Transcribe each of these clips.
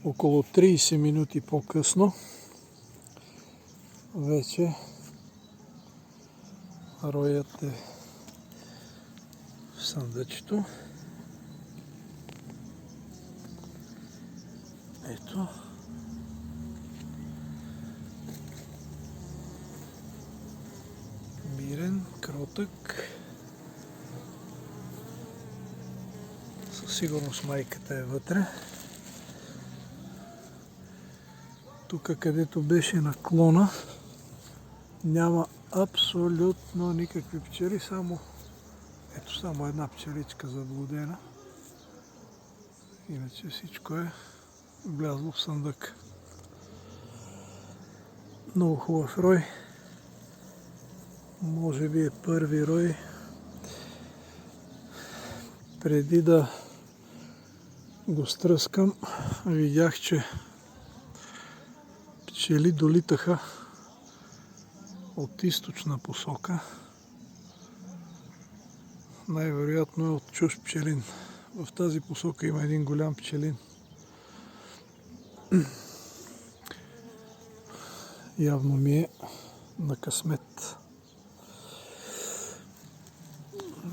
Около 30 минути по-късно вече роят е в съндъчето. Ето. Мирен, кротък. Със сигурност майката е вътре. Тук, където беше наклона, няма абсолютно никакви пчели, само една пчеличка заблудена. Иначе всичко е влязло в съндък. Много хубав рой. Може би е първи рой. Преди да го стръскам, видях, че пчели долитаха от източна посока. Най-вероятно е от чужд пчелин. В тази посока има един голям пчелин. Явно ми е на късмет.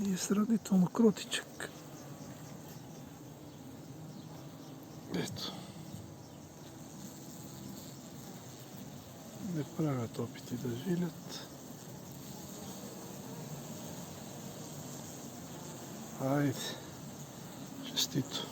И е сравнително кротичък. Ето. Не правят опити да жилят. Айде. Честито.